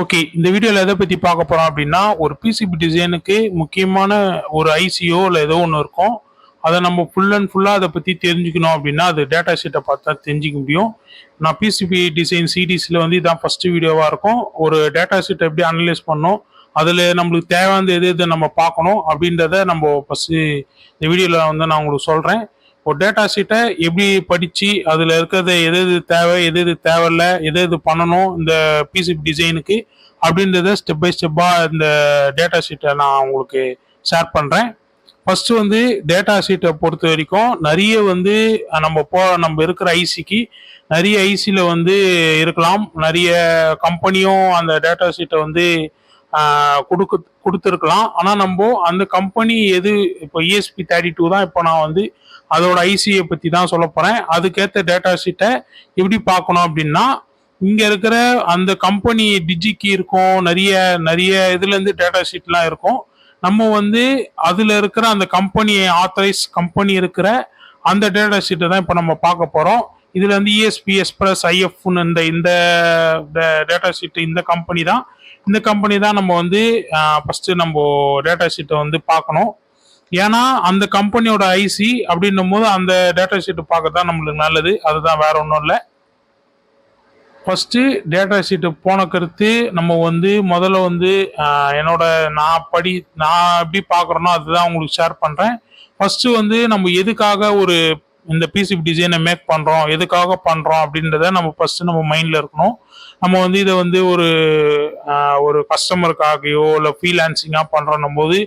Okay. இந்த வீடியோல எத பத்தி பார்க்க போறோம் அப்டின்னா, ஒரு பிசிபி டிசைனுக்கு முக்கியமான ஒரு ஐசியோ இல்ல ஏதோ ஒண்ணு இருக்கும். அத நம்ம ஃபுல் அண்ட் ஃபுல்லா அத பத்தி தெரிஞ்சுக்கணும் அப்டின்னா, அது டேட்டா ஷீட்ட பார்த்தா தெரிஞ்சுக்க முடியும். நான் பிசிபி டிசைன் சீரிஸ்ல வந்து இதான் ஃபர்ஸ்ட் வீடியோவா இருக்கும். ஒரு டேட்டா ஷீட்ட எப்டி அனலைஸ் பண்ணணும், அதுல நம்மளுக்கு தேவையானது எது எது நம்ம பார்க்கணும் அப்டின்றத நம்ம ஃபர்ஸ்ட் இந்த வீடியோல வந்து நான் உங்களுக்கு சொல்றேன். ஒரு டேட்டா ஷீட்ட எப்படி படிச்சு அதுல இருக்கிறது எது எது தேவை எது எது தேவையில்ல எது எது பண்ணணும் இந்த பிசிபி டிசைனுக்கு அப்படின்றத ஸ்டெப் பை ஸ்டெப்பா இந்த டேட்டா ஷீட்டை நான் உங்களுக்கு ஷேர் பண்றேன். ஃபர்ஸ்ட் வந்து டேட்டா ஷீட்டை பொறுத்த வரைக்கும் நிறைய வந்து நம்ம இருக்கிற ஐசிக்கு நிறைய ஐசியில் வந்து இருக்கலாம். நிறைய கம்பெனியும் அந்த டேட்டா ஷீட்டை வந்து கொடுத்துருக்கலாம். ஆனால் நம்ம அந்த கம்பெனி எது இப்போ ESP32 தான் இப்போ நான் வந்து அதோட ஐசியை பற்றி தான் சொல்ல போகிறேன். அதுக்கேற்ற டேட்டா ஷீட்டை எப்படி பார்க்கணும் அப்படின்னா, இங்கே இருக்கிற அந்த கம்பெனி டிஜிக்கு இருக்கும், நிறைய நிறைய இதுலேருந்து டேட்டா ஷீட்லாம் இருக்கும். நம்ம வந்து அதில் இருக்கிற அந்த கம்பெனியை ஆத்தரைஸ் கம்பெனி இருக்கிற அந்த டேட்டா ஷீட்டை தான் இப்போ நம்ம பார்க்க போகிறோம். இதில் வந்து ESP எக்ஸ்பிரஸ் ஐஎஃப்னு இந்த டேட்டா ஷீட் இந்த கம்பெனி தான். இந்த கம்பெனி தான் நம்ம வந்து ஃபர்ஸ்ட் நம்ம டேட்டா ஷீட்டை வந்து பார்க்கணும். ஏன்னா அந்த கம்பெனியோட ஐசி அப்படின்னும் போது அந்த டேட்டா ஷீட் பார்க்க தான் நம்மளுக்கு நல்லது. அதுதான், வேற ஒன்றும் இல்லை. ஃபஸ்ட்டு டேட்டா ஷீட்டு போன கருத்து நம்ம வந்து முதல்ல வந்து என்னோட நான் எப்படி பார்க்குறேனோ அதுதான் உங்களுக்கு ஷேர் பண்ணுறேன். ஃபஸ்ட்டு வந்து நம்ம எதுக்காக இந்த பிசிபி டிசைனை மேக் பண்ணுறோம், எதுக்காக பண்ணுறோம் அப்படின்றத நம்ம ஃபஸ்ட்டு நம்ம மைண்டில் இருக்கணும். நம்ம வந்து இதை வந்து ஒரு கஸ்டமருக்காகவோ இல்லை ஃப்ரீலான்சிங்காக பண்ணுறோன்னும் போது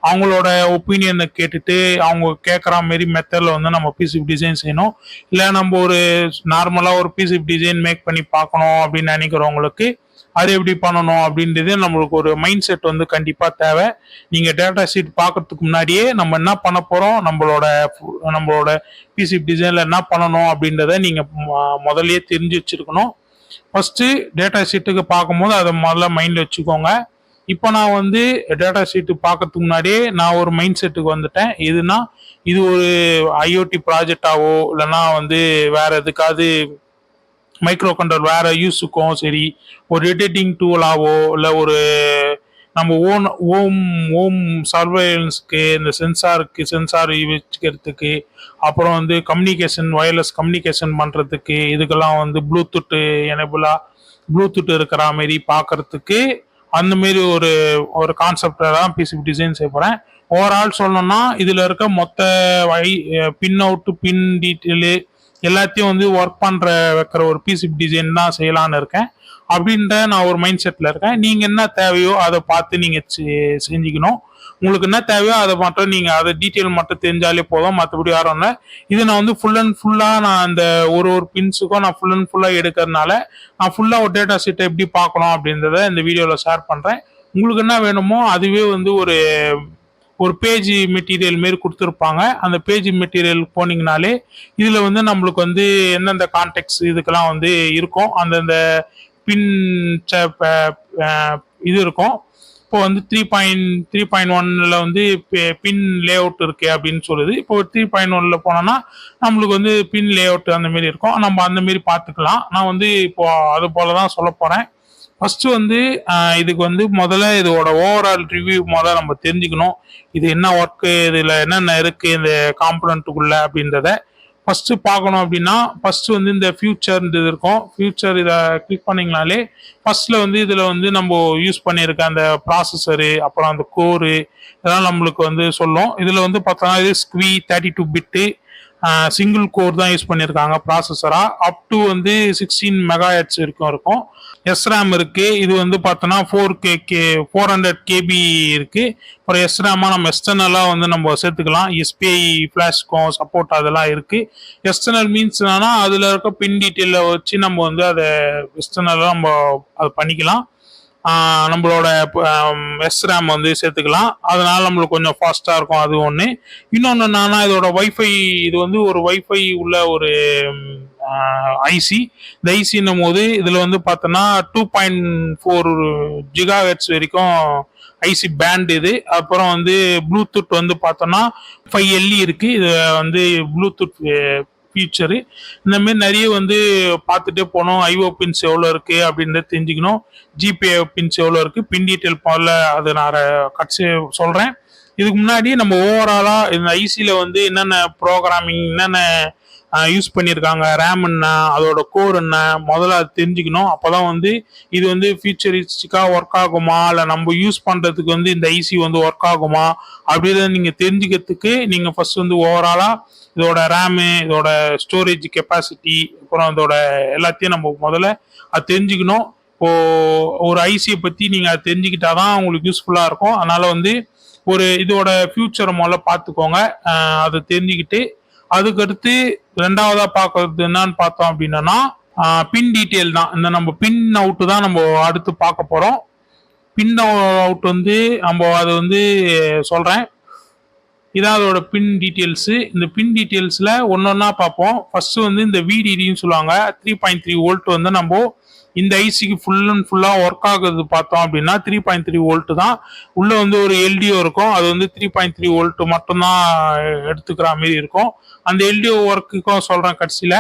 அவங்களோட ஒப்பீனியனை கேட்டுட்டு அவங்க கேட்குற மாரி மெத்தடில் வந்து நம்ம பிசிபி டிசைன் செய்யணும். இல்லை நம்ம நார்மலாக ஒரு பிசிபி டிசைன் மேக் பண்ணி பார்க்கணும் அப்படின்னு நினைக்கிறவங்களுக்கு அது எப்படி பண்ணணும் அப்படின்றது நம்மளுக்கு ஒரு மைண்ட் செட் வந்து கண்டிப்பாக தேவை. நீங்கள் டேட்டா ஷீட் பார்க்கறதுக்கு முன்னாடியே நம்ம என்ன பண்ண போகிறோம், நம்மளோட பிசிபி டிசைனில் என்ன பண்ணணும் அப்படின்றத நீங்கள் முதல்லயே தெரிஞ்சு வச்சுருக்கணும். ஃபஸ்ட்டு டேட்டா ஷீட்டுக்கு பார்க்கும்போது அதை முதல்ல மைண்டில் வச்சுக்கோங்க. இப்போ நான் வந்து டேட்டா ஷீட்டு பார்க்கறதுக்கு முன்னாடியே நான் ஒரு மைண்ட் செட்டுக்கு வந்துட்டேன். இது ஒரு ஐஓடி ப்ராஜெக்டாவோ இல்லைன்னா வந்து வேற எதுக்காவது மைக்ரோ கண்ட்ரோல் வேற யூஸுக்கும் சரி, ஒரு எடிட்டிங் டூலாவோ இல்லை நம்ம ஓம் சர்வேலன்ஸ்க்கு இந்த சென்சார் வச்சுக்கிறதுக்கு, அப்புறம் வந்து வயர்லெஸ் கம்யூனிகேஷன் பண்ணுறதுக்கு, இதுக்கெல்லாம் வந்து ப்ளூடூத் இருக்கிற மாரி பார்க்கறதுக்கு அந்த மாரி ஒரு கான்செப்டை தான் பிசிபி டிசைன் செய்ய போகிறேன். ஓவரால் சொல்லணும்னா இதில் இருக்க மொத்த பின் அவுட்டு பின் டீட்டெயிலு எல்லாத்தையும் வந்து ஒர்க் வைக்கிற ஒரு பிசிபி டிசைன் தான் செய்யலான்னு இருக்கேன். அப்படின்ற நான் ஒரு மைண்ட் செட்டில் இருக்கேன். நீங்கள் என்ன தேவையோ அதை பார்த்து நீங்கள் செஞ்சுக்கணும். உங்களுக்கு என்ன தேவையோ அதை மட்டும் நீங்கள் அதை டீட்டெயில் மட்டும் தெரிஞ்சாலே போதும், மற்றபடி யாரும் இல்லை. இது நான் வந்து ஃபுல் அண்ட் ஃபுல்லாக நான் அந்த ஒரு பின்ஸுக்கும் நான் ஃபுல் அண்ட் ஃபுல்லாக எடுக்கிறதுனால நான் ஃபுல்லாக ஒரு டேட்டா ஷீட்டை எப்படி பார்க்கணும் அப்படின்றத இந்த வீடியோவில் ஷேர் பண்ணுறேன். உங்களுக்கு என்ன வேணுமோ அதுவே வந்து ஒரு பேஜ் மெட்டீரியல் மாரி கொடுத்துருப்பாங்க. அந்த பேஜ் மெட்டீரியல் போனீங்கனாலே இதில் வந்து நம்மளுக்கு வந்து எந்தெந்த கான்டெக்ட்ஸ் இதுக்கெல்லாம் வந்து இருக்கும், அந்தந்த பின் இது இருக்கும். இப்போ வந்து 3.1ல வந்து பின் லே அவுட் இருக்கு அப்படின்னு சொல்லுது. இப்போ 3.1ல போனோம்னா நம்மளுக்கு வந்து பின் லே அவுட் அந்த மாரி இருக்கும். நம்ம அந்த மாரி பார்த்துக்கலாம். நான் வந்து இப்போ அது போல தான் சொல்ல போறேன். ஃபர்ஸ்ட் வந்து இதுக்கு வந்து முதல்ல இதோட ஓவரால் ரிவ்யூ முதல்ல நம்ம தெரிஞ்சுக்கணும். இது என்ன ஒர்க்கு, இதில் என்னென்ன இருக்கு இந்த காம்பனண்ட்டுக்குள்ள அப்படின்றத ஃபர்ஸ்ட் பார்க்கணும். அப்படின்னா ஃபர்ஸ்ட் வந்து இந்த ஃபியூச்சர் இருக்கும். ஃபியூச்சர் இதை கிளிக் பண்ணிங்கனாலே ஃபர்ஸ்ட்ல வந்து இதில் வந்து நம்ம யூஸ் பண்ணியிருக்க அந்த ப்ராசஸரு, அப்புறம் அந்த கோரு, இதெல்லாம் நம்மளுக்கு வந்து சொல்லும். இதில் வந்து பார்த்தோன்னா இது ஸ்க்வி 32 பிட்டு சிங்கிள் கோர் தான் யூஸ் பண்ணியிருக்காங்க ப்ராசஸரா. அப் டு வந்து 16 மெகாஹெட்ஸ் இருக்கும். எஸ்ரேம் இருக்கு. இது வந்து பார்த்தோன்னா 400 KB இருக்கு. அப்புறம் எஸ்ரேமா நம்ம எக்ஸ்டர்னலாக வந்து நம்ம சேர்த்துக்கலாம். எஸ்பிஐ ஃபிளாஷ்க்கும் சப்போர்ட் அதெல்லாம் இருக்கு. எக்ஸ்டர்னல் மீன்ஸ் என்னன்னா அதில் இருக்க பின் டீட்டெயிலை வச்சு நம்ம வந்து அதை எக்ஸ்டர்னலாக நம்ம அதை பண்ணிக்கலாம். நம்மளோட எஸ்ரேம் வந்து சேர்த்துக்கலாம். அதனால நம்மளுக்கு கொஞ்சம் ஃபாஸ்ட்டாக இருக்கும். அது ஒன்று. இன்னொன்று என்னன்னா இதோட இது வந்து ஒரு வைஃபை உள்ள ஒரு ஐசி. இந்த ஐசின்னும் போது இதில் வந்து பார்த்தோன்னா 2.4 GHz வரைக்கும் ஐசி பேண்ட் இது. அப்புறம் வந்து ப்ளூடூத் வந்து பார்த்தோன்னா 5LE இருக்கு. இது வந்து ப்ளூடூத் ஃபியூச்சரு. இந்த மாதிரி நிறைய வந்து பார்த்துட்டே போனோம். ஐஓ பின்ஸ் எவ்வளோ இருக்கு அப்படின்றத தெரிஞ்சுக்கணும். ஜிபிஐ பின்ஸ் எவ்வளோ இருக்கு, பின் டீட்டெயில் முதல்ல அது நான் கட்சி சொல்றேன். இதுக்கு முன்னாடி நம்ம ஓவராலா இந்த ஐசியில் வந்து என்னென்ன ப்ரோக்ராமிங் என்னென்ன யூஸ் பண்ணியிருக்காங்க, ரேம் என்ன, அதோட கோர் என்ன, முதல்ல அது தெரிஞ்சுக்கணும். அப்போதான் வந்து இது வந்து ஃபியூச்சரிஸ்டிக்காக ஒர்க் ஆகுமா, இல்லை நம்ம யூஸ் பண்ணுறதுக்கு வந்து இந்த ஐசி வந்து ஒர்க் ஆகுமா அப்படின்றத நீங்கள் தெரிஞ்சுக்கிறதுக்கு நீங்கள் ஃபர்ஸ்ட் வந்து ஓவராலாக இதோட ரேமு, இதோட ஸ்டோரேஜ் கெப்பாசிட்டி, அப்புறம் இதோட எல்லாத்தையும் நம்ம முதல்ல அது தெரிஞ்சுக்கணும். இப்போ ஒரு ஐசியை பற்றி நீங்கள் அதை தெரிஞ்சுக்கிட்டாதான் உங்களுக்கு யூஸ்ஃபுல்லாக இருக்கும். அதனால வந்து ஒரு இதோட ஃபியூச்சரை முதல்ல பார்த்துக்கோங்க. அதை தெரிஞ்சுக்கிட்டு அதுக்கடுத்து ரெண்டாவதா பார்க்கறது என்னன்னு பார்த்தோம் அப்படின்னா பின் டீட்டெயில் தான். இந்த நம்ம பின் அவுட்டு தான் நம்ம அடுத்து பார்க்க போறோம். பின் அவுட் வந்து நம்ம அது வந்து சொல்றேன். இதான் அதோட பின் டீட்டெயில்ஸ். இந்த பின் டீட்டெயில்ஸ்ல ஒன்னொன்னா பார்ப்போம். ஃபர்ஸ்ட் வந்து இந்த விடிடின்னு சொல்லுவாங்க, 3.3 வோல்ட் வந்து நம்ம இந்த ஐசிக்கு ஃபுல் அண்ட் ஃபுல்லா ஒர்க் ஆகுது பார்த்தோம் அப்படின்னா 3.3 வோல்ட் தான். உள்ள வந்து ஒரு எல்டிஓ இருக்கும், அது வந்து 3.3 வோல்ட் மட்டும்தான் எடுத்துக்கிற மாதிரி இருக்கும். அந்த எல்டிஓ ஒர்க்குக்கும் சொல்றேன் கடைசியில.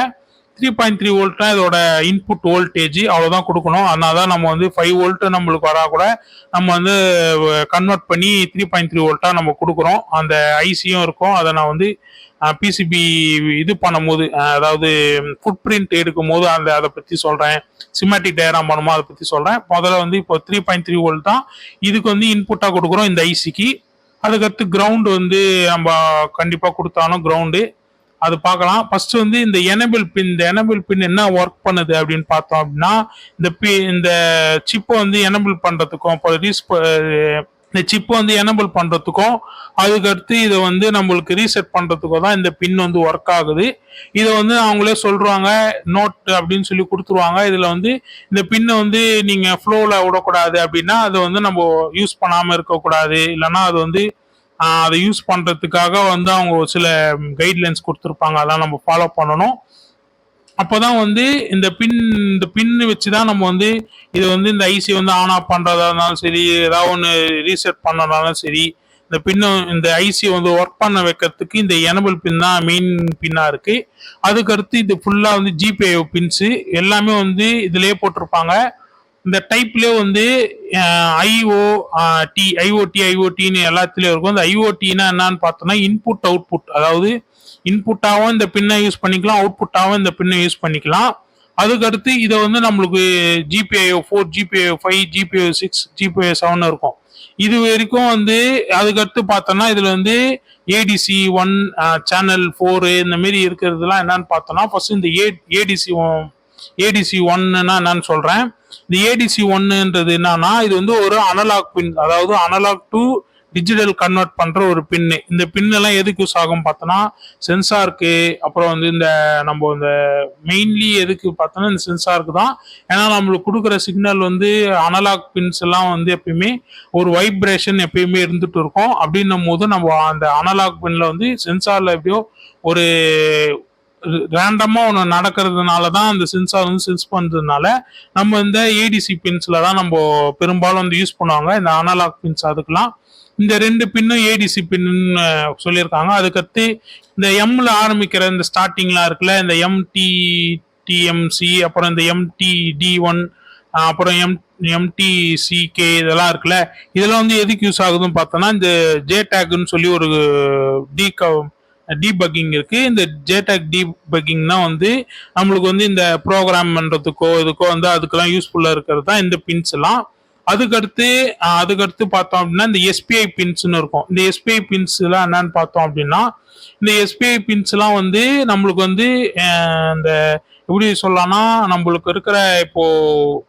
3.3 வோல்ட்னா இதோட இன்புட் வோல்டேஜ் அவ்வளோதான் கொடுக்கணும். அதனால தான் நம்ம வந்து 5 வோல்ட் நம்மளுக்கு வரா கூட நம்ம வந்து கன்வெர்ட் பண்ணி 3.3 வோல்ட்டா நம்ம கொடுக்குறோம். அந்த ஐசியும் இருக்கும். அதை நான் வந்து பிசிபி இது பண்ணும்போது, அதாவது ஃபுட் பிரிண்ட் எடுக்கும் போது அதை பற்றி சொல்கிறேன். சிமேட்டிக் டயக்ராம் பண்ணுமோ அதை பற்றி சொல்கிறேன். முதல்ல வந்து இப்போ 3.3 வோல்ட் தான் இதுக்கு வந்து இன்புட்டாக கொடுக்குறோம் இந்த ஐசிக்கு. அதுக்கடுத்து கிரவுண்டு வந்து நம்ம கண்டிப்பாக கொடுத்தாலும் கிரவுண்டு அது பார்க்கலாம். ஃபர்ஸ்ட் வந்து இந்த எனேபிள் பின் என்ன ஒர்க் பண்ணுது அப்படின்னு பார்த்தோம் அப்படின்னா இந்த சிப்பை வந்து எனேபிள் பண்ணுறதுக்கும் இந்த சிப்பை வந்து எனேபிள் பண்ணுறதுக்கும் அதுக்கடுத்து இதை வந்து நம்மளுக்கு ரீசெட் பண்ணுறதுக்கும் தான் இந்த பின் வந்து ஒர்க் ஆகுது. இதை வந்து அவங்களே சொல்றாங்க, நோட் அப்படின்னு சொல்லி கொடுத்துருவாங்க. இதில் வந்து இந்த பின்னை வந்து நீங்கள் ஃப்ளோவில் விடக்கூடாது அப்படின்னா அதை வந்து நம்ம யூஸ் பண்ணாமல் இருக்கக்கூடாது. இல்லைன்னா அது வந்து அதை யூஸ் பண்ணுறதுக்காக வந்து அவங்க சில கைட்லைன்ஸ் கொடுத்துருப்பாங்க, அதெல்லாம் நம்ம ஃபாலோ பண்ணணும். அப்போதான் வந்து இந்த பின் வச்சு தான் நம்ம வந்து இது வந்து இந்த ஐசி வந்து ஆன் ஆஃப் பண்ணுறதா இருந்தாலும் சரி, ஏதாவது ஒன்று ரீசெட் பண்ணனாலும் சரி, இந்த ஐசி வந்து ஒர்க் பண்ண வைக்கிறதுக்கு இந்த எனபிள் பின் தான் மெயின் பின்னாக இருக்கு. அதுக்கடுத்து இது ஃபுல்லாக வந்து ஜிபிஐ பின்ஸு எல்லாமே வந்து இதுலேயே போட்டிருப்பாங்க. இந்த டைப்லேயே வந்து ஐஓடின்னு எல்லாத்துலேயும் இருக்கும். இந்த ஐஓடினா என்னன்னு பார்த்தோம்னா இன்புட் அவுட்புட், அதாவது இன்புட்டாகவும் இந்த பின்னை யூஸ் பண்ணிக்கலாம், அவுட்புட்டாகவும் இந்த பின்னை யூஸ் பண்ணிக்கலாம். அதுக்கடுத்து இதை வந்து நம்மளுக்கு ஜிபிஐஓ 4, ஜிபிஐஓ 5, ஜிபிஐஓ 6, ஜிபிஐஓ 7 இருக்கும். இது வரைக்கும் வந்து அதுக்கடுத்து பார்த்தோம்னா இதில் வந்து ஏடிசி 1, சேனல் 4 இந்த மாதிரி இருக்கிறதுலாம் என்னன்னு பார்த்தோம்னா ஃபர்ஸ்ட் இந்த ஏடிசி 1ன்னா என்னன்னு சொல்றேன். இந்த ஏடிசி 1ன்றது என்னன்னா இது வந்து ஒரு அனலாக் பின், அதாவது அனலாக் டு டிஜிட்டல் கன்வெர்ட் பண்ற ஒரு பின்னு. இந்த பின் எல்லாம் எதுக்கு யூஸ் ஆகும் பார்த்தோன்னா சென்சாருக்கு, அப்புறம் வந்து நம்ம இந்த மெயின்லி எதுக்கு பார்த்தோன்னா இந்த சென்சாருக்கு தான். ஏன்னா நம்மளுக்கு கொடுக்குற சிக்னல் வந்து அனலாக் பின்ஸ் எல்லாம் வந்து எப்பயுமே ஒரு வைப்ரேஷன் எப்பயுமே இருந்துட்டு இருக்கும். அப்படின்னும் போது நம்ம அந்த அனலாக் பின்ல வந்து சென்சார்ல எப்படியோ ஒரு ரேண்டமா ஒன்று நடக்கிறதுனால தான் அந்த சென்சார் வந்து சென்ஸ் பண்ணுறதுனால நம்ம இந்த ஏடிசி பின்ஸ்ல தான் நம்ம பெரும்பாலும் வந்து யூஸ் பண்ணுவாங்க இந்த அனலாக் பின்ஸ். அதுக்கெல்லாம் இந்த 2 பின்னும் ஏடிசி பின்னு சொல்லியிருக்காங்க. அதுக்கடுத்து இந்த எம்ல ஆரம்பிக்கிற இந்த ஸ்டார்டிங்லாம் இருக்குல்ல, இந்த எம்டிஎம்சி, அப்புறம் இந்த எம்டிடி1, அப்புறம் எம்டிசிகே இதெல்லாம் இருக்குல்ல, இதெல்லாம் வந்து எதுக்கு யூஸ் ஆகுதுன்னு பார்த்தோன்னா இந்த ஜேடாக்னு சொல்லி ஒரு டீபக்கிங் இருக்கு. இந்த ஜேடாக் டீபக்கிங்னா வந்து நம்மளுக்கு வந்து இந்த ப்ரோக்ராம் பண்றதுக்கோ இதுக்கோ வந்து அதுக்கெல்லாம் யூஸ்ஃபுல்லா இருக்கிறது தான் இந்த பின்ஸ் எல்லாம். அதுக்கடுத்து பார்த்தோம் அப்படின்னா இந்த எஸ்பிஐ பின்ஸ்னு இருக்கும். இந்த எஸ்பிஐ பின்ஸ் எல்லாம் என்னன்னு பார்த்தோம் அப்படின்னா இந்த எஸ்பிஐ பின்ஸ் எல்லாம் வந்து நம்மளுக்கு வந்து இந்த எப்படி சொல்லலாம்னா நம்மளுக்கு இருக்கிற இப்போ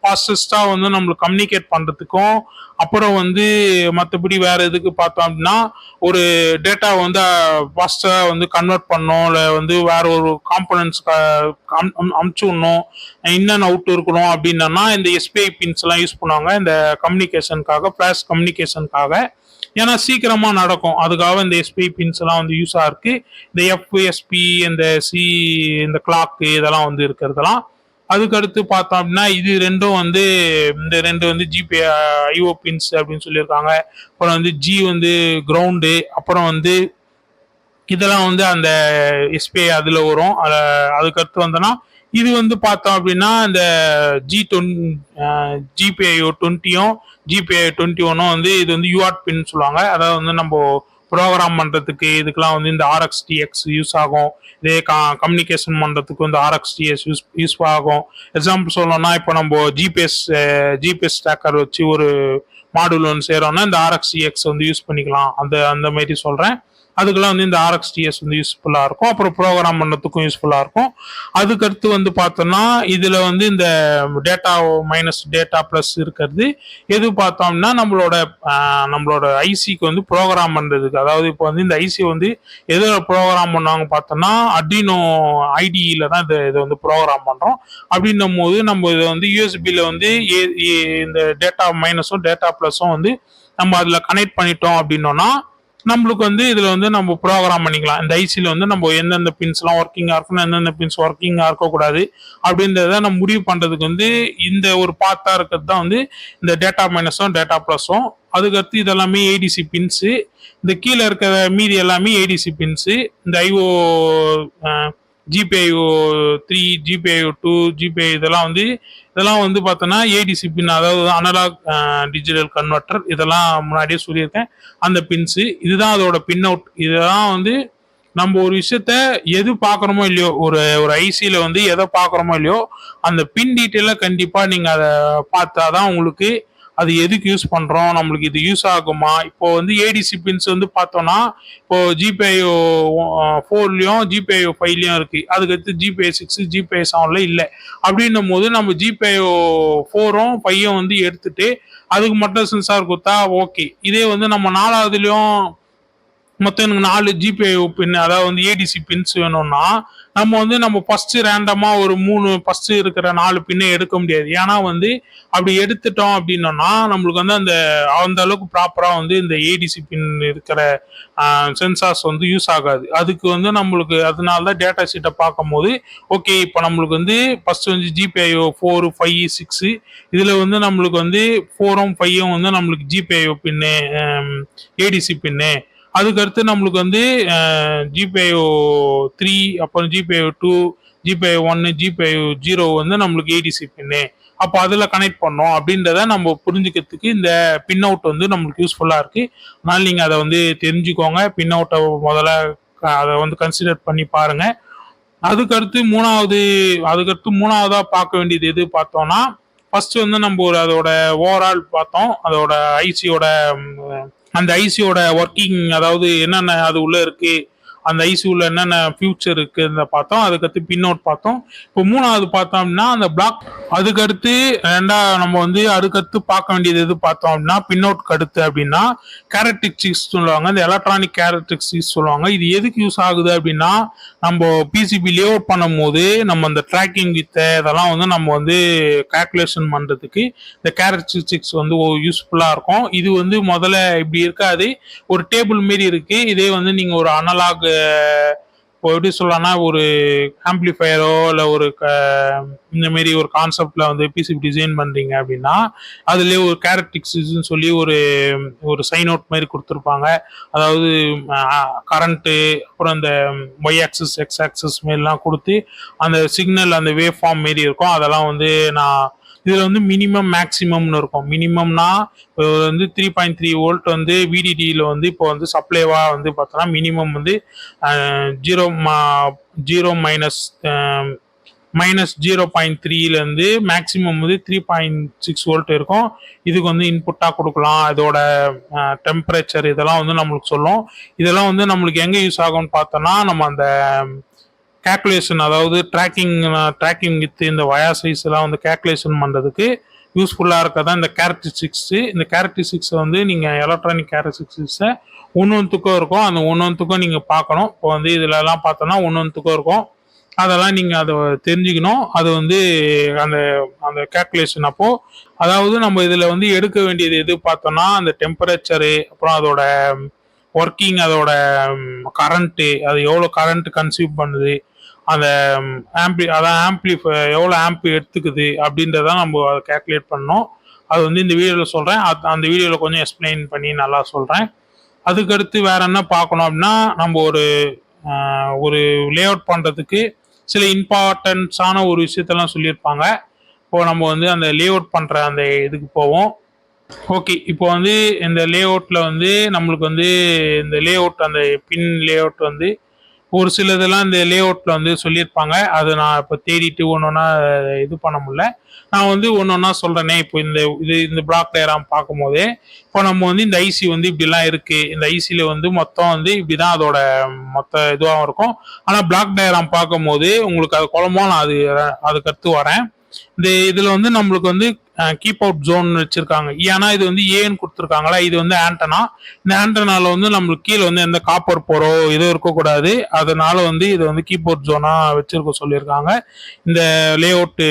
ஃபாஸ்டஸ்டா வந்து நம்மளுக்கு கம்யூனிகேட் பண்றதுக்கும், அப்புறம் வந்து மற்றபடி வேற எதுக்கு பார்த்தோம் அப்படின்னா ஒரு டேட்டா வந்து ஃபாஸ்டா வந்து கன்வெர்ட் பண்ணணும், இல்லை வந்து வேற ஒரு காம்பனன்ட்ஸ் அமுச்சு விடணும், இன்னும் அவுட் இருக்கணும் அப்படின்னா இந்த எஸ்பிஐ பின்ஸ் எல்லாம் யூஸ் பண்ணுவாங்க இந்த கம்யூனிகேஷனுக்காக, ஃபிளாஷ் கம்யூனிகேஷனுக்காக. ஏன்னா சீக்கிரமா நடக்கும், அதுக்காக இந்த எஸ்பிஐ பின்ஸ் எல்லாம் வந்து யூஸா இருக்கு. இந்த எஃப்எஸ்பி, இந்த கிளாக்கு இதெல்லாம் வந்து இருக்கிறதெல்லாம். அதுக்கடுத்து பார்த்தோம் அப்படின்னா இது ரெண்டும் வந்து இந்த 2 வந்து ஜிபிஐ ஐஓ பின்ஸ் அப்படின்னு சொல்லியிருக்காங்க. அப்புறம் வந்து ஜி வந்து கிரவுண்டு, அப்புறம் வந்து இதெல்லாம் வந்து அந்த எஸ்பிஐ அதில் வரும். அதுக்கடுத்து வந்தோன்னா இது வந்து பார்த்தோம் அப்படின்னா இந்த ஜிபிஐஓ 20யும் ஜிபிஐ 21 வந்து இது வந்து யூஆர்ட் பின் சொல்லுவாங்க. அதாவது வந்து நம்ம ப்ரோக்ராம் பண்ணுறதுக்கு இதுக்கெல்லாம் வந்து இந்த ஆர்எக்ஸ்டிஎக்ஸ் யூஸ் ஆகும். இதே கம்யூனிகேஷன் பண்ணுறதுக்கு வந்து ஆர்எக்ஸ்டிஎஸ் யூஸ் ஆகும். எக்ஸாம்பிள் சொல்லணும்னா இப்போ நம்ம ஜிபிஎஸ் ட்ராக்கர் வச்சு ஒரு மாடல் ஒன்று செய்கிறோம்னா இந்த ஆர்எக்ஸ்டிஎக்ஸ் வந்து யூஸ் பண்ணிக்கலாம். அந்த மாதிரி சொல்கிறேன். அதுக்கெல்லாம் வந்து இந்த ஆர்எக்ஸ்டிஎஸ் வந்து யூஸ்ஃபுல்லாக இருக்கும். அப்புறம் ப்ரோக்ராம் பண்ணதுக்கும் யூஸ்ஃபுல்லாக இருக்கும். அதுக்கடுத்து வந்து பார்த்தோம்னா இதில் வந்து இந்த டேட்டா மைனஸ் டேட்டா ப்ளஸ் இருக்கிறது எது பார்த்தோம்னா நம்மளோட ஐசிக்கு வந்து ப்ரோக்ராம் பண்ணுறதுக்கு. அதாவது இப்போ வந்து இந்த ஐசி வந்து எதில் ப்ரோக்ராம் பண்ணுவாங்க பார்த்தோம்னா அட்ரினோ ஐடியில் தான் இதை வந்து ப்ரோக்ராம் பண்ணுறோம். அப்படின்னும் போது நம்ம இதை வந்து யூஎஸ்பியில் வந்து இந்த டேட்டா மைனஸும் டேட்டா ப்ளஸும் வந்து நம்ம அதில் கனெக்ட் பண்ணிட்டோம் அப்படின்னோன்னா நம்மளுக்கு வந்து இதுல வந்து நம்ம ப்ரோக்ராம் பண்ணிக்கலாம். இந்த ஐசியில் வந்து நம்ம எந்தெந்த பின்ஸ்லாம் ஒர்க்கிங்காக இருக்கணும், எந்தெந்த பின்ஸ் ஒர்க்கிங்காக இருக்கக்கூடாது அப்படின்றத நம்ம முடிவு பண்ணுறதுக்கு வந்து இந்த ஒரு பார்ட்டாக இருக்கிறது தான் வந்து இந்த டேட்டா மைனஸும் டேட்டா ப்ளஸும். அதுக்கடுத்து இதெல்லாமே ஏடிசி பின்ஸு. இந்த கீழே இருக்கிற மீதி எல்லாமே ஏடிசி பின்ஸு. இந்த ஐஓ ஜிபிஐஓ 3 ஜிபிஐஓ 2 ஜிபிஐ இதெல்லாம் வந்து பார்த்தோன்னா ஏடிசி பின், அதாவது அனலாக் டிஜிட்டல் கன்வெர்ட்டர். இதெல்லாம் முன்னாடியே சொல்லியிருக்கேன். அந்த பின்ஸு இதுதான் அதோட பின் அவுட். இதெல்லாம் வந்து நம்ம ஒரு விஷயத்த எது பார்க்குறோமோ இல்லையோ, ஒரு ஐசியில் வந்து எதை பார்க்குறோமோ இல்லையோ அந்த பின் டீட்டெயிலாக கண்டிப்பாக நீங்கள் அதை பார்த்தா தான் உங்களுக்கு அது எதுக்கு யூஸ் பண்ணுறோம், நம்மளுக்கு இது யூஸ் ஆகுமா. இப்போ வந்து ஏடிசி பின்ஸ் வந்து பார்த்தோன்னா இப்போ ஜிபிஐஓ 4லையும் ஜிபிஐஓ 5லையும் இருக்குது. அதுக்கடுத்து ஜிபிஐ 6 ஜிபிஐ 7ல இல்லை. அப்படின்னும் போது நம்ம ஜிபிஐஓ 4ம் 5ம் வந்து எடுத்துட்டு அதுக்கு மட்டும் சென்சார் கொடுத்தா ஓகே. இதே வந்து நம்ம 4வதுலையும் மொத்தம் எனக்கு 4 ஜிபிஐஓ பின், அதாவது வந்து ஏடிசி பின்ஸ் வேணும்னா நம்ம ஃபர்ஸ்ட் ரேண்டமா ஒரு 3 ஃபர்ஸ்ட் இருக்கிற 4 பின்னை எடுக்க முடியாது. ஏன்னா வந்து அப்படி எடுத்துட்டோம் அப்படின்னோம்னா நம்மளுக்கு வந்து அந்த அளவுக்கு ப்ராப்பரா வந்து இந்த ஏடிசி பின் இருக்கிற சென்சார்ஸ் வந்து யூஸ் ஆகாது. அதுக்கு வந்து நம்மளுக்கு அதனால தான் டேட்டா ஷீட்டை பார்க்கும்போது ஓகே இப்போ நம்மளுக்கு வந்து ஃபர்ஸ்ட் வந்து ஜிபிஐஓ 4 5 6 இதுல வந்து நம்மளுக்கு வந்து 4ம் 5ம் வந்து நம்மளுக்கு ஜிபிஐஓ பின்னு ஏடிசி பின்னு. அதுக்கடுத்து நம்மளுக்கு வந்து ஜிபிஐஓ 3 அப்புறம் ஜிபிஐஓ 2 ஜிபிஐஓ 1 ஜிபிஐஓ 0 வந்து நம்மளுக்கு ஏடிசி பின்னு. அப்போ அதில் கனெக்ட் பண்ணோம் அப்படின்றத நம்ம புரிஞ்சுக்கிறதுக்கு இந்த பின் அவுட் வந்து நம்மளுக்கு யூஸ்ஃபுல்லாக இருக்குது. அதனால் நீங்கள் அதை வந்து தெரிஞ்சுக்கோங்க. பின் அவுட்டை முதல்ல அதை வந்து கன்சிடர் பண்ணி பாருங்கள். அதுக்கடுத்து மூணாவதாக பார்க்க வேண்டியது எது பார்த்தோம்னா ஃபர்ஸ்ட் வந்து நம்ம அதோட ஓவரால் பார்த்தோம். அதோட அந்த ஐசியோட ஒர்க்கிங், அதாவது என்னென்ன அது உள்ள இருக்கு, அந்த ஐசி உள்ள என்னென்ன ஃபியூச்சர் இருக்குன்னு பார்த்தோம். அதுக்கடுத்து பின் அவுட் பார்த்தோம். இப்போ மூணாவது பார்த்தோம்னா அந்த பிளாக். அதுக்கடுத்து நம்ம வந்து அதுக்கடுத்து பார்க்க வேண்டியது எது பார்த்தோம் அப்படின்னா பின் அவுட் அடுத்து அப்படின்னா கேரக்டரிஸ்டிக்ஸ் சொல்லுவாங்க. இந்த எலக்ட்ரானிக் கேரக்டரிஸ்டிக்ஸ் சொல்லுவாங்க. இது எதுக்கு யூஸ் ஆகுது அப்படின்னா நம்ம பிசிபி லே அவுட் பண்ணும் போது நம்ம அந்த ட்ராக்கிங் இதெல்லாம் வந்து நம்ம வந்து கால்குலேஷன் பண்றதுக்கு இந்த கேரக்டரிஸ்டிக்ஸ் வந்து யூஸ்ஃபுல்லா இருக்கும். இது வந்து முதல்ல இப்படி இருக்காது, ஒரு டேபிள் மாரி இருக்கு. இதே வந்து நீங்க ஒரு அனலாக் இப்போ எப்படி சொல்லலாம்னா ஒரு ஆம்பிளிஃபயரோ இல்லை இந்த மாரி ஒரு கான்செப்ட்ல வந்து பிசிபி டிசைன் பண்றீங்க அப்படின்னா அதுலேயே ஒரு கேரக்டரிஸ்டிக்ஸ்ன்னு சொல்லி ஒரு சைன் அவுட் மாதிரி கொடுத்துருப்பாங்க. அதாவது கரண்ட்டு, அப்புறம் இந்த ஒய் ஆக்சிஸ் எக்ஸ் ஆக்சிஸ் மாரிலாம் கொடுத்து அந்த சிக்னல் அந்த வேவ் ஃபார்ம் மாரி இருக்கும். அதெல்லாம் வந்து இதில் வந்து மினிமம் மேக்ஸிமம்னு இருக்கும். மினிமம்னா வந்து 3.3 வோல்ட் வந்து விடிடியில் வந்து இப்போ வந்து சப்ளைவாக வந்து பார்த்தோன்னா மினிமம் வந்து 0-0.3லேருந்து மேக்ஸிமம் வந்து 3.6 வோல்ட் இருக்கும். இதுக்கு வந்து இன்புட்டாக கொடுக்கலாம். இதோட டெம்பரேச்சர் இதெல்லாம் வந்து நம்மளுக்கு சொல்லும். இதெல்லாம் வந்து நம்மளுக்கு எங்கே யூஸ் ஆகும்னு பார்த்தோன்னா நம்ம அந்த கேல்குலேஷன், அதாவது ட்ராக்கிங் வித் இந்த வயா சைஸ் எல்லாம் வந்து கேல்குலேஷன் பண்ணுறதுக்கு யூஸ்ஃபுல்லாக இருக்கதான் இந்த கேரக்டரிஸ்டிக்ஸு. இந்த கேரக்டரிஸ்டிக்ஸை வந்து நீங்கள் எலக்ட்ரானிக் கேரக்டரிஸ்டிக்ஸை ஒன்றுத்துக்கும் இருக்கும். அந்த ஒன்றுத்துக்கும் நீங்கள் பார்க்கணும். இப்போ வந்து இதிலலாம் பார்த்தோன்னா ஒன்றுத்துக்கும் இருக்கும். அதெல்லாம் நீங்கள் அதை தெரிஞ்சுக்கணும். அது வந்து அந்த கேல்குலேஷன் அப்போது, அதாவது நம்ம இதில் வந்து எடுக்க வேண்டியது எது பார்த்தோன்னா அந்த டெம்பரேச்சரு, அப்புறம் அதோட ஒர்க்கிங், அதோட கரண்ட்டு, அது எவ்வளோ கரண்ட் கன்சியூம் பண்ணுது, அந்த ஆம்பிளிஃபை எவ்வளோ ஆம்பி எடுத்துக்குது அப்படின்றத நம்ம அதை கேல்குலேட் பண்ணோம். அது வந்து இந்த வீடியோவில் சொல்கிறேன். அந்த வீடியோவில் கொஞ்சம் எக்ஸ்பிளைன் பண்ணி நல்லா சொல்கிறேன். அதுக்கடுத்து வேற என்ன பார்க்கணும் அப்படின்னா, நம்ம ஒரு லே அவுட் பண்ணுறதுக்கு சில இம்பார்ட்டன்ஸான ஒரு விஷயத்தெல்லாம் சொல்லியிருப்பாங்க. இப்போ நம்ம வந்து அந்த லே அவுட் பண்ணுற அந்த இதுக்கு போவோம். ஓகே. இப்போ வந்து இந்த லே அவுட்ல வந்து நம்மளுக்கு வந்து இந்த லே அவுட் அந்த பின் லே அவுட் வந்து ஒரு சிலதெல்லாம் இந்த லே அவுட்ல வந்து சொல்லியிருப்பாங்க. அது நான் இப்போ தேடிட்டு ஒன்னொன்னா இது பண்ண முடியல. நான் வந்து ஒன்னொன்னா சொல்றேனே. இப்போ இந்த பிளாக் டயகிராம் பார்க்கும்போதே, இப்போ நம்ம வந்து இந்த ஐசி வந்து இப்படிலாம் இருக்கு. இந்த ஐசில வந்து மொத்தம் வந்து இப்படிதான் அதோட மொத்த இதுவாவும் இருக்கும். ஆனா பிளாக் டயகிராம் பார்க்கும்போது உங்களுக்கு அது குழம்பும். நான் அதுக்கு அடுத்து வரேன். இதுல வந்து நம்மளுக்கு வந்து கீப் அவுட் ஜோன் வச்சிருக்காங்க. ஏன்னா இது வந்து ஏன்னு கொடுத்துருக்காங்களா, இது வந்து ஆண்டனா. இந்த ஆண்டனால வந்து நம்மளுக்கு கீழே வந்து எந்த காப்பர் போரோ இதுவும் இருக்கக்கூடாது. அதனால வந்து இது வந்து கீப் அவுட் ஜோனா வச்சிருக்க சொல்லியிருக்காங்க. இந்த லே அவுட்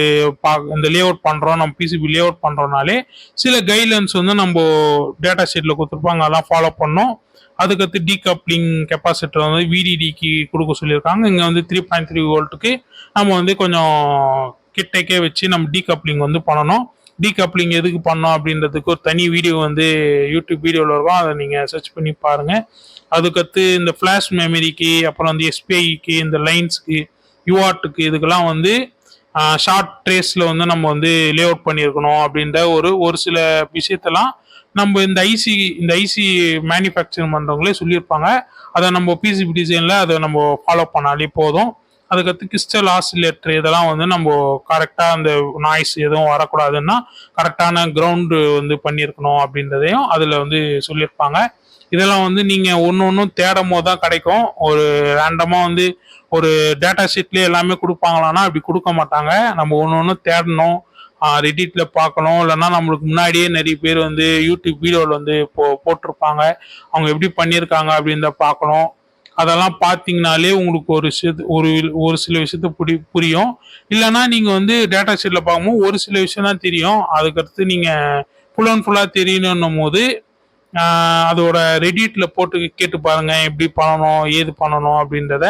இந்த லே அவுட் பண்றோம், நம்ம பிசிபி லே அவுட் பண்றோம்னாலே சில கைட்லைன்ஸ் வந்து நம்ம டேட்டா ஷீட்ல கொடுத்துருப்பாங்க, அதெல்லாம் ஃபாலோ பண்ணோம். அதுக்கடுத்து டீகப்ளிங் கெப்பாசிட்டர் வந்து விடிடிக்கு கொடுக்க சொல்லியிருக்காங்க. இங்கே வந்து 3.3 வோல்ட்டுக்கு நம்ம வந்து கொஞ்சம் கிட்டக்கே வச்சு நம்ம டீகப்ளிங் வந்து பண்ணணும். டீகப்ளிங் எதுக்கு பண்ணோம் அப்படின்றதுக்கு ஒரு தனி வீடியோ வந்து யூடியூப் வீடியோவில் இருக்கும், அதை நீங்கள் சர்ச் பண்ணி பாருங்கள். அதுக்கடுத்து இந்த ஃப்ளாஷ் மெமரிக்கு, அப்புறம் வந்து எஸ்பிஐக்கு, இந்த லைன்ஸுக்கு, யூஆர்ட்டுக்கு இதுக்கெல்லாம் வந்து ஷார்ட் ட்ரேஸில் வந்து நம்ம வந்து லே அவுட் பண்ணியிருக்கணும் அப்படின்ற ஒரு சில விஷயத்தெல்லாம் நம்ம இந்த ஐசி மேனுஃபேக்சரிங் பண்ணுறவங்களே சொல்லியிருப்பாங்க. அதை நம்ம பிசிபி டிசைனில் அதை நம்ம ஃபாலோ பண்ணாலே போதும். அதுக்கடுத்து கிறிஸ்டல் ஆசிலேட்டர் இதெல்லாம் வந்து நம்ம கரெக்டாக அந்த நாய்ஸ் எதுவும் வரக்கூடாதுன்னா கரெக்டான கிரவுண்டு வந்து பண்ணியிருக்கணும் அப்படின்றதையும் அதில் வந்து சொல்லியிருப்பாங்க. இதெல்லாம் வந்து நீங்கள் ஒன்று ஒன்றும் தேடும் போது தான் கிடைக்கும். ஒரு ரேண்டமாக வந்து ஒரு டேட்டா ஷீட்லேயே எல்லாமே கொடுப்பாங்களான்னா அப்படி கொடுக்க மாட்டாங்க. நம்ம ஒன்று ஒன்று தேடணும், ரெடிட்டில் பார்க்கணும். இல்லைன்னா நம்மளுக்கு முன்னாடியே நிறைய பேர் வந்து யூடியூப் வீடியோவில் வந்து போட்டிருப்பாங்க, அவங்க எப்படி பண்ணியிருக்காங்க அப்படின்றத பார்க்கணும். அதெல்லாம் பார்த்தீங்கனாலே உங்களுக்கு ஒரு சில விஷயத்த புரியும். இல்லைன்னா நீங்கள் வந்து டேட்டா ஷீட்டில் பார்க்கும்போது ஒரு சில விஷயம் தான் தெரியும். அதுக்கடுத்து நீங்கள் ஃபுல் அண்ட் ஃபுல்லாக தெரியணும் போது அதோட ரெடிட்டில் போட்டு கேட்டு பாருங்க, எப்படி பண்ணணும் ஏது பண்ணணும் அப்படின்றத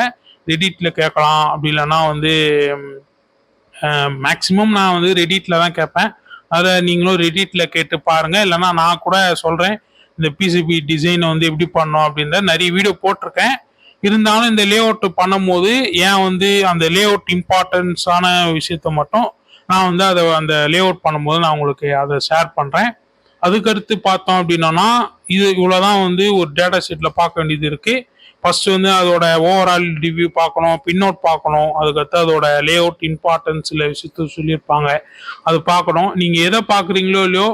ரெடிட்டில் கேட்கலாம். அப்படி இல்லைன்னா வந்து மேக்ஸிமம் நான் வந்து ரெடிட்டில் தான் கேட்பேன். அதை நீங்களும் ரெடிட்டில் கேட்டு பாருங்கள். இல்லைன்னா நான் கூட சொல்கிறேன், இந்த பிசிபி டிசைனை வந்து எப்படி பண்ணோம் அப்படின்ற நிறைய வீடியோ போட்டிருக்கேன். இருந்தாலும் இந்த லே அவுட் பண்ணும்போது ஏன் வந்து அந்த லே அவுட் இம்பார்ட்டன்ஸான விஷயத்த மட்டும் நான் வந்து அந்த லே அவுட் பண்ணும்போது நான் உங்களுக்கு அதை ஷேர் பண்ணுறேன். அதுக்கடுத்து பார்த்தோம் அப்படின்னா, இது இவ்வளோதான் வந்து ஒரு டேட்டா ஷீட்டில் பார்க்க வேண்டியது இருக்குது. ஃபர்ஸ்ட் வந்து அதோட ஓவரால் ரிவ்யூ பார்க்கணும், பின் அவுட் பார்க்கணும். அதுக்கடுத்து அதோட லே அவுட் இம்பார்ட்டன்ஸ் சில விஷயத்த சொல்லியிருப்பாங்க, அது பார்க்கணும். நீங்கள் எதை பார்க்குறீங்களோ இல்லையோ,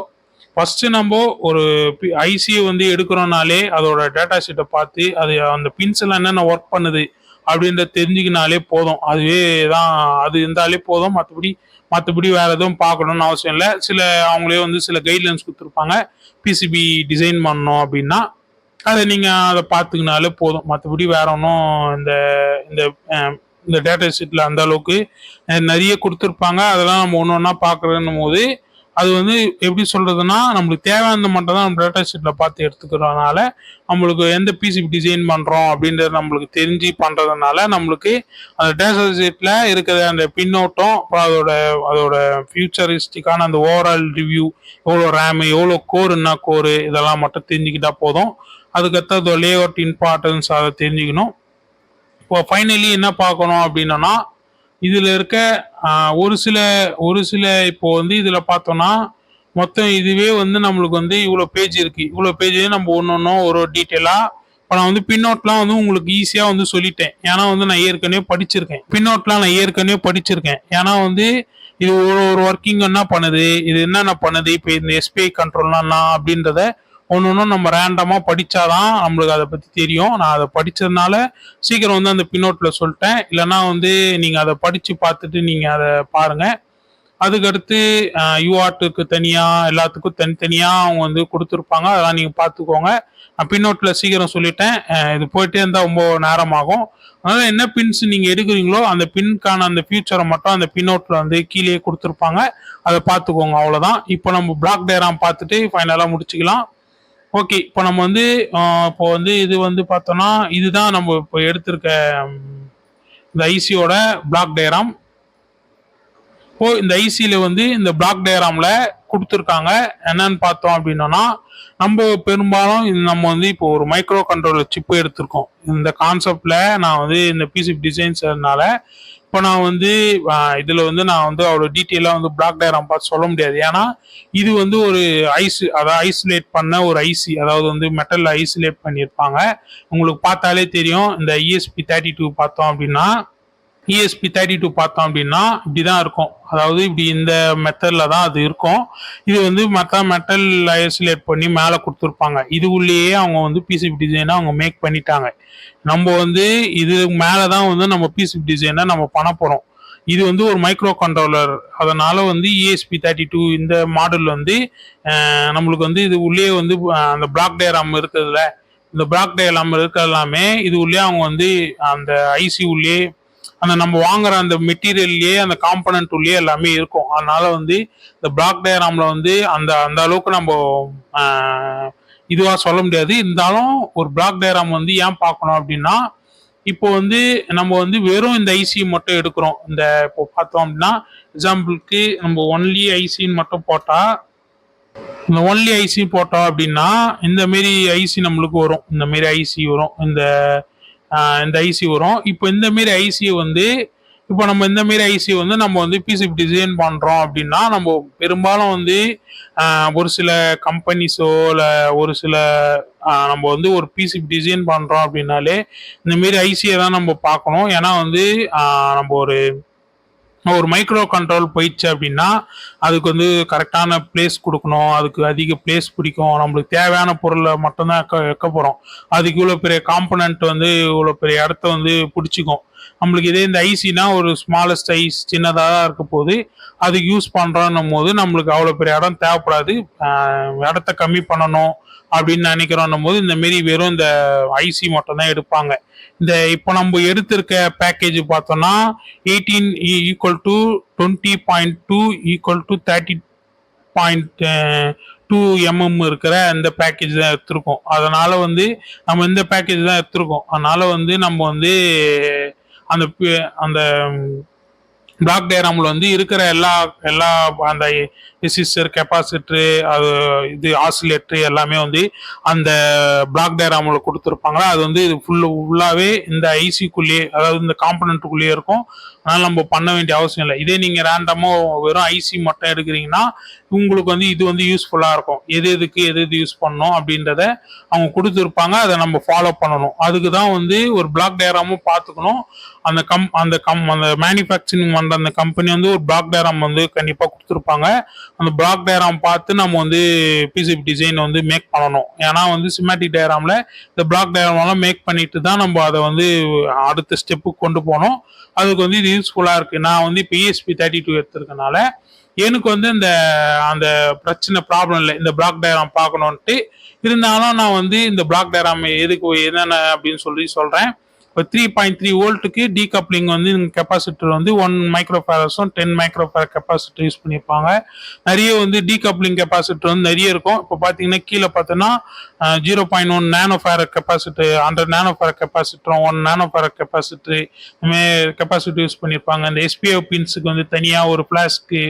ஃபஸ்ட்டு நம்ம ஒரு ஐசியை வந்து எடுக்கிறோம்னாலே அதோட டேட்டா ஷீட்டை பார்த்து அது அந்த பின்ஸ் எல்லாம் என்னென்ன ஒர்க் பண்ணுது அப்படின்றத தெரிஞ்சுக்கினாலே போதும். அதுவே தான், அது இருந்தாலே போதும். மற்றபடி வேற எதுவும் பார்க்கணும்னு அவசியம் இல்லை. அவங்களே வந்து சில கைட்லைன்ஸ் கொடுத்துருப்பாங்க, பிசிபி டிசைன் பண்ணணும் அப்படின்னா அதை பார்த்துக்கினாலே போதும். மற்றபடி வேற ஒன்றும் இந்த இந்த இந்த டேட்டா ஷீட்டில் அந்த அளவுக்கு நிறைய கொடுத்துருப்பாங்க. அதெல்லாம் நம்ம ஒன்று ஒன்றா பார்க்குறன்னும் போது அது வந்து எப்படி சொல்றதுன்னா, நம்மளுக்கு தேவையானது மட்டும் தான் நம்ம டேட்டா ஷீட்டில் பார்த்து எடுத்துக்கிறதுனால நம்மளுக்கு எந்த பிசிபி டிசைன் பண்ணுறோம் அப்படின்றது நம்மளுக்கு தெரிஞ்சு பண்ணுறதுனால நம்மளுக்கு அந்த டேட்டா ஷீட்டில் இருக்கிற அந்த பின்னோட்டம், அப்புறம் அதோட ஃபியூச்சரிஸ்டிக்கான அந்த ஓவரால் ரிவ்யூ, எவ்வளோ ரேமு, எவ்வளோ கோருன்னா கோரு, இதெல்லாம் மட்டும் தெரிஞ்சுக்கிட்டா போதும். அதுக்கடுத்து அதோட லே அவுட் இம்பார்ட்டன்ஸ் அதை தெரிஞ்சுக்கணும். இப்போ ஃபைனலி என்ன பார்க்கணும் அப்படின்னா, இதில் இருக்க ஒரு சில இப்போ வந்து இதில் பார்த்தோன்னா மொத்தம் இதுவே வந்து நம்மளுக்கு வந்து இவ்வளோ பேஜ் இருக்குது. இவ்வளோ பேஜ் நம்ம ஒன்று ஒன்றும் ஒரு டீட்டெயிலாக இப்போ நான் வந்து பின்னோட்லாம் வந்து உங்களுக்கு ஈஸியாக வந்து சொல்லிட்டேன். ஏன்னா வந்து நான் ஏற்கனவே படிச்சிருக்கேன். ஏன்னா வந்து இது ஒரு ஒர்க்கிங் என்ன பண்ணுது, இது என்னென்ன பண்ணுது, இப்போ இந்த எஸ்பிஐ கண்ட்ரோல்னா அப்படின்றத ஒன்று ஒன்றும் நம்ம ரேண்டமாக படித்தாதான் நம்மளுக்கு அதை பற்றி தெரியும். நான் அதை படித்ததுனால சீக்கிரம் வந்து அந்த பின்னோட்டில் சொல்லிட்டேன். இல்லைன்னா வந்து நீங்கள் அதை படித்து பார்த்துட்டு நீங்கள் அதை பாருங்கள். அதுக்கடுத்து யூஆர்ட்டுக்கு தனியாக, எல்லாத்துக்கும் தனித்தனியாக அவங்க வந்து கொடுத்துருப்பாங்க, அதெல்லாம் நீங்கள் பார்த்துக்கோங்க. நான் பின்னோட்டில் சீக்கிரம் சொல்லிட்டேன். இது போயிட்டே இருந்தால் ரொம்ப நேரமாகும். அதனால் என்ன பின்ஸ் நீங்கள் எடுக்கிறீங்களோ அந்த பின்னுக்கான அந்த ஃபியூச்சரை மட்டும் அந்த பின்னோட்டில் வந்து கீழே கொடுத்துருப்பாங்க, அதை பார்த்துக்கோங்க. அவ்வளோதான். இப்போ நம்ம பிளாக் டயகிராம் பார்த்துட்டு ஃபைனலாக முடிச்சுக்கலாம். ஓகே. இப்போ நம்ம வந்து இப்போ வந்து இது வந்து பார்த்தோன்னா, இதுதான் நம்ம இப்போ எடுத்திருக்க இந்த ஐசியோட பிளாக் டயகிராம். இப்போ இந்த ஐசியில் வந்து இந்த பிளாக் டயக்ராமில் கொடுத்துருக்காங்க. என்னன்னு பார்த்தோம் அப்படின்னா, நம்ம பெரும்பாலும் நம்ம வந்து இப்போ ஒரு மைக்ரோ கண்ட்ரோலர் சிப்பு எடுத்திருக்கோம். இந்த கான்செப்டில் நான் வந்து இந்த பிசிபி டிசைன்ஸ்னால இப்போ நான் வந்து இதில் வந்து நான் வந்து அவ்வளோ டீட்டெயிலாக வந்து பிளாக் டயக்ராம் பார்த்து சொல்ல முடியாது. ஏன்னா இது வந்து ஒரு அதாவது ஐசோலேட் பண்ண ஒரு ஐசி, அதாவது வந்து மெட்டலில் ஐசோலேட் பண்ணியிருப்பாங்க. உங்களுக்கு பார்த்தாலே தெரியும். இந்த ESP32 பார்த்தோம் அப்படின்னா, ESP32 பார்த்தோம் அப்படின்னா இப்படிதான் இருக்கும். அதாவது இப்படி இந்த மெத்தட்ல தான் அது இருக்கும். இது வந்து மற்ற மெட்டல் ஐசோலேட் பண்ணி மேலே கொடுத்துருப்பாங்க. இது உள்ளேயே அவங்க வந்து பிசிபி டிசைனை அவங்க மேக் பண்ணிட்டாங்க. நம்ம வந்து இது மேலே தான் வந்து நம்ம பிசிபி டிசைனை நம்ம பண்ண போகிறோம். இது வந்து ஒரு மைக்ரோ கண்ட்ரோலர். அதனால வந்து ESP32 இந்த மாடல் வந்து நம்மளுக்கு வந்து இது உள்ளே வந்து அந்த பிளாக் டயக்ராம் இருக்குதுல்ல, இந்த பிளாக் டயக்ராம் இருக்க எல்லாமே இது உள்ளே அவங்க வந்து அந்த ஐசி உள்ளே அந்த நம்ம வாங்குற அந்த மெட்டீரியல்லையே அந்த காம்பனன்ட் உள்ளே எல்லாமே இருக்கும். அதனால வந்து இந்த பிளாக் டயக்ராம்ல வந்து அந்த அந்த அளவுக்கு நம்ம இதுவா சொல்ல முடியாது. இருந்தாலும் ஒரு பிளாக் டயக்ராம் வந்து ஏன் பார்க்கணும் அப்படின்னா, இப்போ வந்து நம்ம வந்து வெறும் இந்த ஐசி மட்டும் எடுக்கிறோம். இந்த இப்போ பார்த்தோம் அப்படின்னா எக்ஸாம்பிளுக்கு நம்ம ஒன்லி ஐசின்னு மட்டும் போட்டா, இந்த ஒன்லி ஐசி போட்டோம் அப்படின்னா இந்த மாரி ஐசி நம்மளுக்கு வரும். இந்த மாரி ஐசி வரும். இந்த ஐசி வரும். இப்போ இந்த மாரி ஐசி வந்து இப்போ நம்ம இந்த மாரி ஐசி வந்து நம்ம வந்து பிசிபி டிசைன் பண்ணுறோம் அப்படின்னா, நம்ம பெரும்பாலும் வந்து ஒரு சில கம்பெனிஸோ இல்லை ஒரு சில நம்ம வந்து ஒரு பிசிபி டிசைன் பண்ணுறோம் அப்படின்னாலே இந்த மாரி ஐசியை தான் நம்ம பார்க்கணும். ஏன்னா வந்து நம்ம ஒரு மைக்ரோ கண்ட்ரோல் போயிடுச்சு அப்படின்னா அதுக்கு வந்து கரெக்டான பிளேஸ் கொடுக்கணும். அதுக்கு அதிக பிளேஸ் பிடிக்கும். நம்மளுக்கு தேவையான பொருளை மட்டும்தான் வைக்க போகிறோம். அதுக்கு இவ்வளோ பெரிய காம்பனன்ட் வந்து இவ்வளோ பெரிய இடத்த வந்து பிடிச்சிக்கும். நம்மளுக்கு இதே இந்த ஐசினா ஒரு ஸ்மாலஸ்ட் ஐஸ் சின்னதாக தான் இருக்க போது அதுக்கு யூஸ் பண்ணுறோன்னும் போது நம்மளுக்கு அவ்வளோ பெரிய இடம் தேவைப்படாது. இடத்த கம்மி பண்ணணும் அப்படின்னு நினைக்கிறோன்னும் போது இந்த மாரி வெறும் இந்த ஐசி மட்டும் தான் எடுப்பாங்க. இந்த இப்போ நம்ம எடுத்திருக்க பேக்கேஜ் பார்த்தோம்னா 18 ஈக்குவல் டு 20.2 ஈக்குவல் டு 30.2 இருக்கிற இந்த பேக்கேஜ் தான் எடுத்திருக்கோம். அதனால வந்து நம்ம இந்த பேக்கேஜ் தான் எடுத்திருக்கோம். அதனால வந்து நம்ம வந்து அந்த அந்த பிளாக் டயக்ராமில் வந்து இருக்கிற எல்லா எல்லா அந்த ரெசிஸ்டர் கெப்பாசிட்டரு அது இது ஆசிலேட்டரு எல்லாமே வந்து அந்த பிளாக் டயக்ராமில் கொடுத்துருப்பாங்களா, அது வந்து இது ஃபுல்லாகவே இந்த ஐசிக்குள்ளேயே அதாவது இந்த காம்பனண்ட்டுக்குள்ளேயே இருக்கும். அதனால் நம்ம பண்ண வேண்டிய அவசியம் இல்லை. இதே நீங்கள் ரேண்டமாக வெறும் ஐசி மட்டும் எடுக்கிறீங்கன்னா உங்களுக்கு வந்து இது வந்து யூஸ்ஃபுல்லாக இருக்கும். எது எதுக்கு எது எது யூஸ் பண்ணணும் அப்படின்றத அவங்க கொடுத்துருப்பாங்க. அதை நம்ம ஃபாலோ பண்ணணும். அதுக்கு தான் வந்து ஒரு பிளாக் டயக்ராமும் பார்த்துக்கணும். அந்த மேனுஃபேக்சரிங் பண்ணுற அந்த கம்பெனி வந்து ஒரு பிளாக் டயக்ராம் வந்து கண்டிப்பாக கொடுத்துருப்பாங்க. அந்த பிளாக் டயக்ராம் பார்த்து நம்ம வந்து பிசிபி டிசைன் வந்து மேக் பண்ணணும். ஏன்னா வந்து சிமேட்டிக் டயக்ராமில் இந்த பிளாக் டயக்ராமெல்லாம் மேக் பண்ணிட்டு தான் நம்ம அதை வந்து அடுத்த ஸ்டெப்புக்கு கொண்டு போகணும். அதுக்கு வந்து இது யூஸ்ஃபுல்லாக இருக்குது. நான் வந்து இப்போ ESP32 எடுத்திருக்கனால எனக்கு வந்து அந்த பிரச்சனை ப்ராப்ளம் இல்லை. இந்த பிளாக் டயக்ராம் பார்க்கணுன்ட்டு இருந்தாலும் நான் வந்து இந்த பிளாக் டயக்ராம் எதுக்கு என்னென்ன அப்படின்னு சொல்லி சொல்கிறேன். இப்போ 3.3 வோல்ட்டுக்கு டீகப்ளிங் வந்து கெப்பாசிட்டர் வந்து 1 மைக்ரோஃபேரஸும் 10 மைக்ரோஃபேர் கெப்பாசிட்டர் யூஸ் பண்ணியிருப்பாங்க. நிறைய வந்து டீகப்ளிங் கெப்பாசிட்டர் வந்து நிறைய இருக்கும். இப்போ பார்த்தீங்கன்னா கீழே பார்த்தோன்னா 0.1 நேனோஃபேர் கெப்பாசிட்டர், 100 நேனோஃபேர் கெப்பாசிட்டரும் 1 நேனோஃபேர் கெப்பாசிட்டர் இதுமாதிரி கெப்பாசிட்டர் யூஸ் பண்ணியிருப்பாங்க. இந்த SPO பின்ஸுக்கு வந்து தனியாக ஒரு ஃப்ளாஸ்க்கு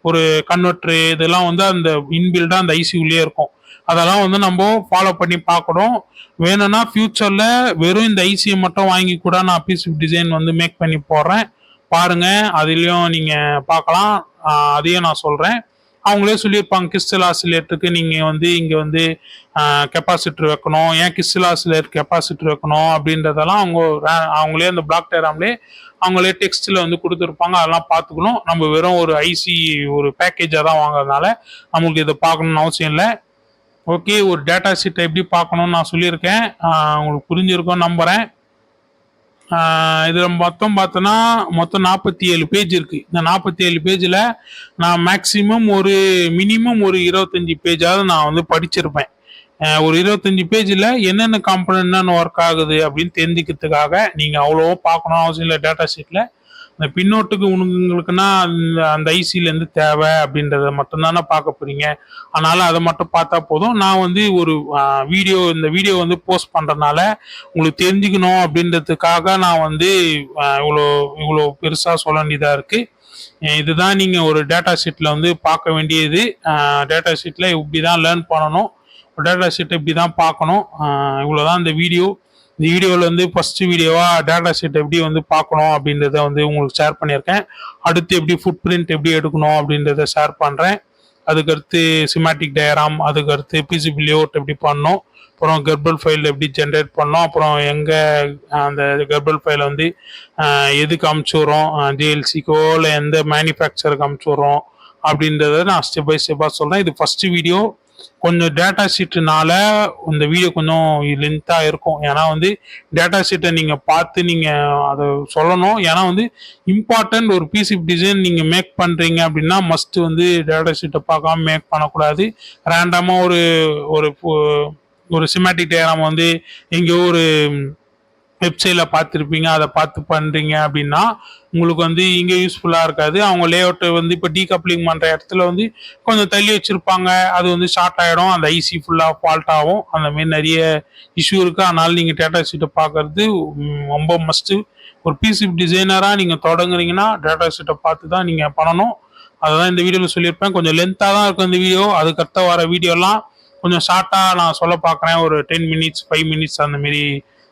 ஒரு கன்வெர்ட்ரு இதெல்லாம் வந்து அந்த இன்பில்டாக அந்த ஐசியூலேயே இருக்கும். அதெல்லாம் வந்து நம்ம ஃபாலோ பண்ணி பார்க்கணும். வேணும்னா ஃபியூச்சரில் வெறும் இந்த ஐசியை மட்டும் வாங்கி கூட நான் பிசிபி டிசைன் வந்து மேக் பண்ணி போடுறேன் பாருங்க. அதுலேயும் நீங்கள் பார்க்கலாம். அதையும் நான் சொல்கிறேன். அவங்களே சொல்லியிருப்பாங்க கிறிஸ்டல் ஆசிலேட்டருக்கு நீங்கள் வந்து இங்கே வந்து கெப்பாசிட்டர் வைக்கணும், ஏன் கிறிஸ்டல் ஆசிலேட்டர் கெப்பாசிட்டர் வைக்கணும் அப்படின்றதெல்லாம் அவங்களே அந்த பிளாக் டயக்ராம்லேயே அவங்களே டெக்ஸ்ட்டில் வந்து கொடுத்துருப்பாங்க. அதெல்லாம் பார்த்துக்கணும். நம்ம வெறும் ஒரு ஐசி ஒரு பேக்கேஜாக தான் வாங்குறதுனால நம்மளுக்கு இதை பார்க்கணுன்னு அவசியம் இல்லை. ஓகே, ஒரு டேட்டா ஷீட்டை எப்படி பார்க்கணும்னு நான் சொல்லியிருக்கேன். உங்களுக்கு புரிஞ்சிருக்கோன்னு நம்புகிறேன். இதில் மொத்தம் பார்த்தோன்னா மொத்தம் 47 பேஜ் இருக்குது. இந்த 47 பேஜில் நான் மேக்ஸிமம் மினிமம் ஒரு 25 பேஜாவது நான் வந்து படிச்சிருப்பேன். ஒரு 25 பேஜில் என்னென்ன காம்பனன்ட் என்னென்ன ஒர்க் ஆகுது அப்படின்னு தெரிஞ்சுக்கிறதுக்காக நீங்கள் அவ்வளோவோ பார்க்கணும் அவசியம் இல்லை. டேட்டா ஷீட்டில் அந்த பின்னோட்டுக்கு உங்களுக்குன்னா அந்த ஐசிலேருந்து தேவை அப்படின்றத மட்டும்தானே பார்க்க போறீங்க. அதனால அதை மட்டும் பார்த்தா போதும். நான் வந்து ஒரு இந்த வீடியோ வந்து போஸ்ட் பண்ணுறதுனால உங்களுக்கு தெரிஞ்சுக்கணும் அப்படின்றதுக்காக நான் வந்து இவ்வளோ இவ்வளோ பெருசாக சொல்ல வேண்டியதாக இருக்குது. இதுதான் நீங்கள் ஒரு டேட்டா ஷீட்டில் வந்து பார்க்க வேண்டியது. டேட்டா ஷீட்டில் இப்படி தான் லேர்ன் பண்ணணும், டேட்டா ஷீட்டை இப்படி தான் பார்க்கணும். இவ்வளோதான் இந்த வீடியோ. இந்த வீடியோவில் வந்து ஃபஸ்ட்டு வீடியோவாக டேட்டா ஷீட் எப்படி வந்து பார்க்கணும் அப்படின்றத வந்து உங்களுக்கு ஷேர் பண்ணியிருக்கேன். அடுத்து எப்படி ஃபுட் பிரிண்ட் எப்படி எடுக்கணும் அப்படின்றத ஷேர் பண்ணுறேன். அதுக்கடுத்து சிமாட்டிக் டயராம், அதுக்கடுத்து பிசிபி லேஅவுட் எப்படி பண்ணணும், அப்புறம் கர்பல் ஃபைல் எப்படி ஜென்ரேட் பண்ணோம், அப்புறம் எங்கே அந்த கர்பல் ஃபைலை வந்து எதுக்கு அமுச்சுடுறோம், ஜேஎல்சிக்கோ இல்லை எந்த மேனுஃபேக்சருக்கு அமுச்சுடுறோம் அப்படின்றத நான் ஸ்டெப் பை ஸ்டெப்பாக சொல்கிறேன். இது ஃபஸ்ட்டு வீடியோ. கொஞ்சம் டேட்டா ஷீட்டுனால இந்த வீடியோ கொஞ்சம் லென்த்தாக இருக்கும். ஏன்னா வந்து டேட்டா ஷீட்டை நீங்கள் பார்த்து நீங்கள் அதை சொல்லணும். ஏன்னா வந்து இம்பார்ட்டன்ட் ஒரு பிசிபி டிசைன் நீங்கள் மேக் பண்ணுறீங்க அப்படின்னா மஸ்ட்டு வந்து டேட்டா ஷீட்டை பார்க்காம மேக் பண்ணக்கூடாது. ரேண்டமாக ஒரு ஒரு சிமேட்டிக் டயக்ராம் வந்து எங்கேயோ ஒரு வெப்சைட்டில் பார்த்துருப்பீங்க, அதை பார்த்து பண்ணுறீங்க அப்படின்னா உங்களுக்கு வந்து இங்கே யூஸ்ஃபுல்லாக இருக்காது. அவங்க லேஅவுட்டை வந்து இப்போ டீகப்ளிங் பண்ணுற இடத்துல வந்து கொஞ்சம் தள்ளி வச்சுருப்பாங்க, அது வந்து ஷார்ட் ஆகிடும், அந்த ஐசி ஃபுல்லாக ஃபால்ட் ஆகும். அந்தமாரி நிறைய இஷ்யூ இருக்குது. அதனால் நீங்கள் டேட்டா ஷீட்டை பார்க்குறது ரொம்ப மஸ்ட்டு. ஒரு பிசிபி டிசைனராக நீங்கள் தொடங்குறீங்கன்னா டேட்டா ஷீட்டை பார்த்து தான் நீங்கள் பண்ணணும். அதுதான் இந்த வீடியோவில் சொல்லியிருப்பேன். கொஞ்சம் லென்த்தாக தான் இருக்கும் இந்த வீடியோ. அதுக்கடுத்த வர வீடியோலாம் கொஞ்சம் ஷார்ட்டாக நான் சொல்ல பார்க்குறேன். ஒரு 10 மினிட்ஸ் 5 மினிட்ஸ் அந்தமாரி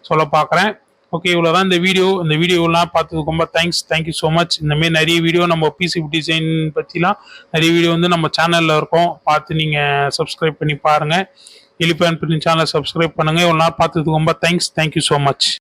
சொல்ல பார்க்குறேன். ஓகே, இவ்வளோதான் இந்த வீடியோ. இந்த வீடியோலாம் பார்த்ததுக்கு ரொம்ப தேங்க்யூ ஸோ மச். இந்தமாரி நிறைய வீடியோ நம்ம பிசிபி டிசைன் பற்றிலாம் நிறைய வீடியோ வந்து நம்ம சேனலில் இருக்கும், பார்த்து நீங்கள் சப்ஸ்கிரைப் பண்ணி பாருங்கள். எலிஃபேன்ட் பிரிண்ட் சேனலை சப்ஸ்கிரைப் பண்ணுங்கள். இவ்வளோ நாள் பார்த்ததுக்கு ரொம்ப தேங்க்யூ ஸோ மச்.